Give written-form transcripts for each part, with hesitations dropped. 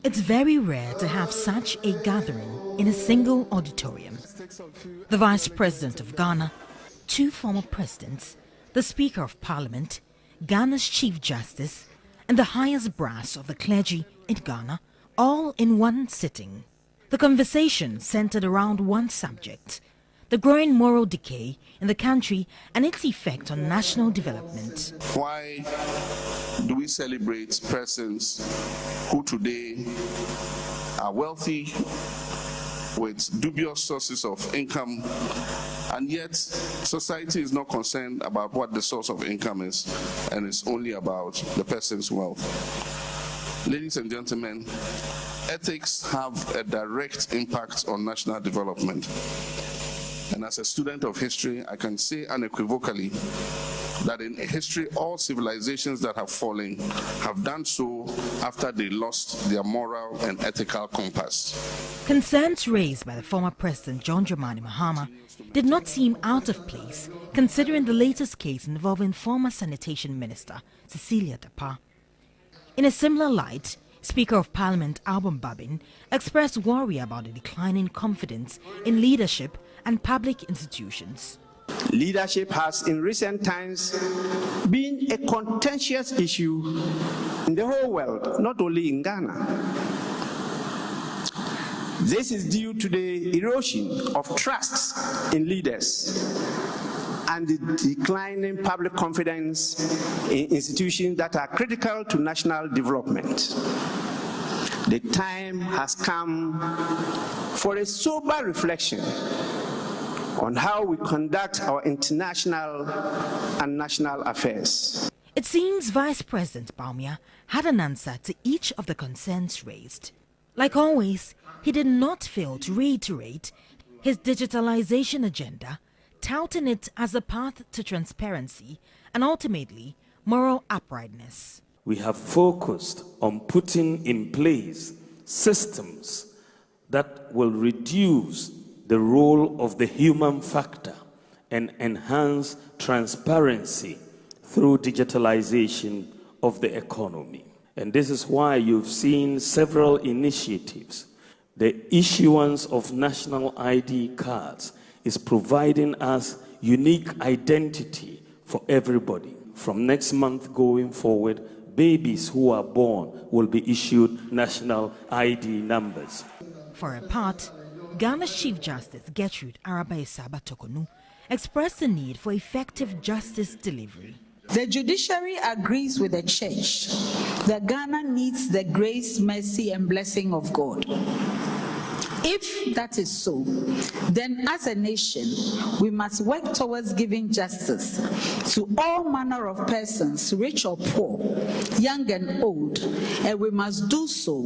It's very rare to have such a gathering in a single auditorium. The Vice President of Ghana, two former presidents, the Speaker of Parliament, Ghana's Chief Justice, and the highest brass of the clergy in Ghana, all in one sitting. The conversation centered around one subject: the growing moral decay in the country and its effect on national development. Why do we celebrate persons who today are wealthy with dubious sources of income, and yet society is not concerned about what the source of income is, and it's only about the person's wealth? Ladies and gentlemen, ethics have a direct impact on national development. And as a student of history, I can say unequivocally that in history, all civilizations that have fallen have done so after they lost their moral and ethical compass. Concerns raised by the former President John Dramani Mahama did not seem out of place, considering the latest case involving former Sanitation Minister Cecilia Dapa. In a similar light, Speaker of Parliament Alban Babin expressed worry about the declining confidence in leadership and public institutions. Leadership has in recent times been a contentious issue in the whole world, not only in Ghana. This is due to the erosion of trust in leaders and the declining public confidence in institutions that are critical to national development. The time has come for a sober reflection on how we conduct our international and national affairs. It seems Vice President Bawumia had an answer to each of the concerns raised. Like always, he did not fail to reiterate his digitalization agenda, touting it as a path to transparency and ultimately moral uprightness. We have focused on putting in place systems that will reduce the role of the human factor and enhance transparency through digitalization of the economy. And this is why you've seen several initiatives. The issuance of national ID cards is providing us unique identity for everybody. From next month going forward, babies who are born will be issued national ID numbers. For a part, Ghana's Chief Justice Gertrude Araba-Isaba Tokonu expressed the need for effective justice delivery. The judiciary agrees with the church that Ghana needs the grace, mercy, and blessing of God. If that is so, then as a nation, we must work towards giving justice to all manner of persons, rich or poor, young and old, and we must do so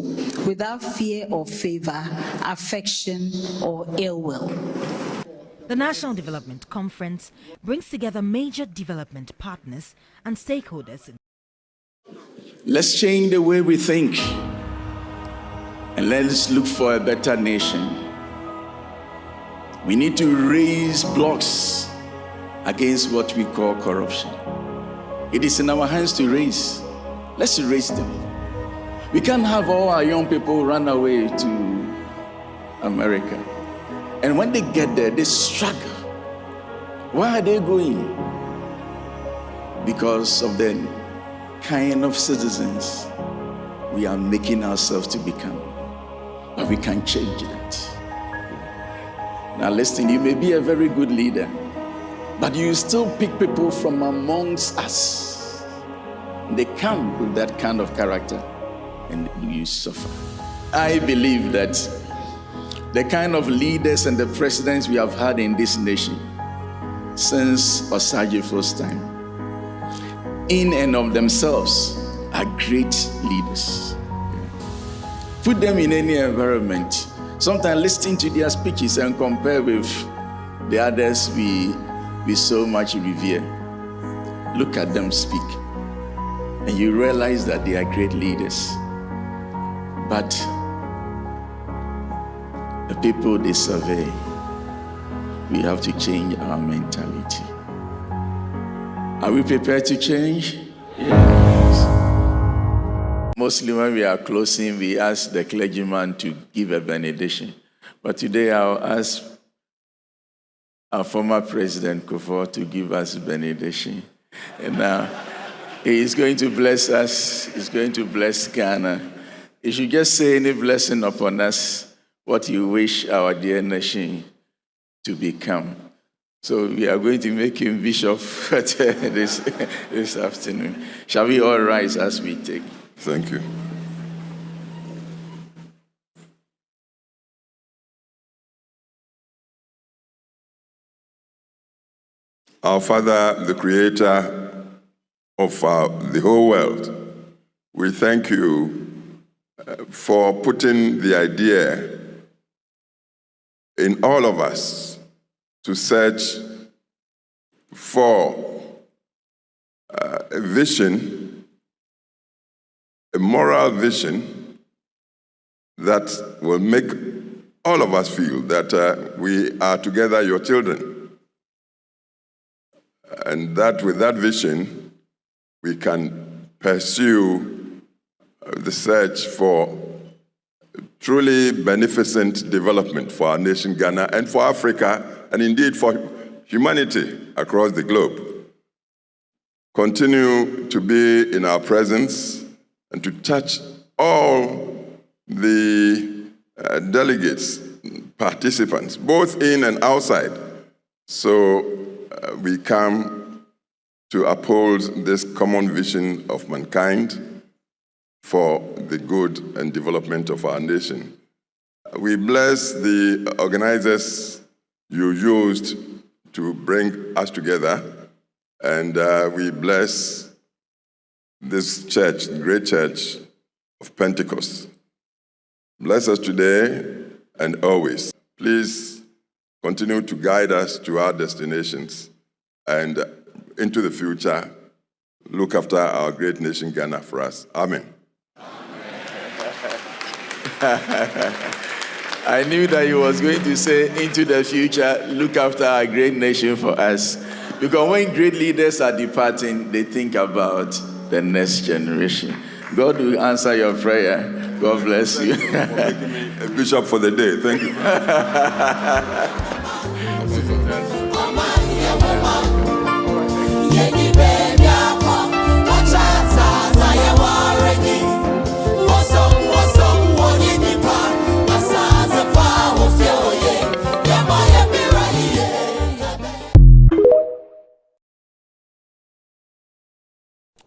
without fear of favor, affection, or ill will. The National Development Conference brings together major development partners and stakeholders. Let's change the way we think. And let's look for a better nation. We need to raise blocks against what we call corruption. It is in our hands to raise. Let's raise them. We can't have all our young people run away to America. And when they get there, they struggle. Why are they going? Because of the kind of citizens we are making ourselves to become. But we can change that. Now listen, you may be a very good leader, but you still pick people from amongst us. They come with that kind of character and you suffer. I believe that the kind of leaders and the presidents we have had in this nation since Osagyefo's time, in and of themselves, are great leaders. Put them in any environment. Sometimes listen to their speeches and compare with the others we so much revere. Look at them speak, and you realize that they are great leaders. But the people they survey, we have to change our mentality. Are we prepared to change? Yes. Mostly when we are closing, we ask the clergyman to give a benediction. But today I'll ask our former President Kufuor to give us a benediction. And he is going to bless us. He's going to bless Ghana. He should just say any blessing upon us, what you wish our dear nation to become. So we are going to make him bishop this afternoon. Shall we all rise as we take? Thank you. Our Father, the Creator of the whole world, we thank you for putting the idea in all of us to search for a vision, a moral vision that will make all of us feel that we are together your children. And that with that vision, we can pursue the search for truly beneficent development for our nation, Ghana, and for Africa, and indeed for humanity across the globe. Continue to be in our presence and to touch all the delegates, participants, both in and outside. So we come to uphold this common vision of mankind for the good and development of our nation. We bless the organizers you used to bring us together, and we bless this church, the great church of Pentecost. Bless us today and always. Please continue to guide us to our destinations and into the future. Look after our great nation, Ghana, for us. Amen. I knew that he was going to say, into the future, look after our great nation for us. Because when great leaders are departing, they think about the next generation. God will answer your prayer. God bless you. A bishop for the day. Thank you.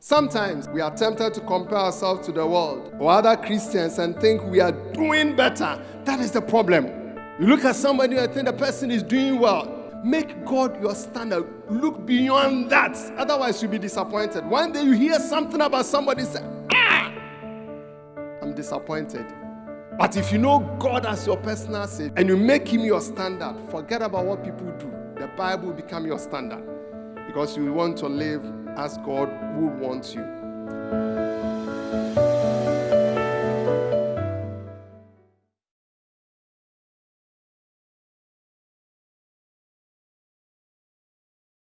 Sometimes we are tempted to compare ourselves to the world or other Christians and think we are doing better. That is the problem. You look at somebody and think the person is doing well. Make God your standard. Look beyond that. Otherwise, you'll be disappointed. One day you hear something about somebody, say, I'm disappointed. But if you know God as your personal Savior and you make Him your standard, forget about what people do. The Bible will become your standard because you want to live as God would want you.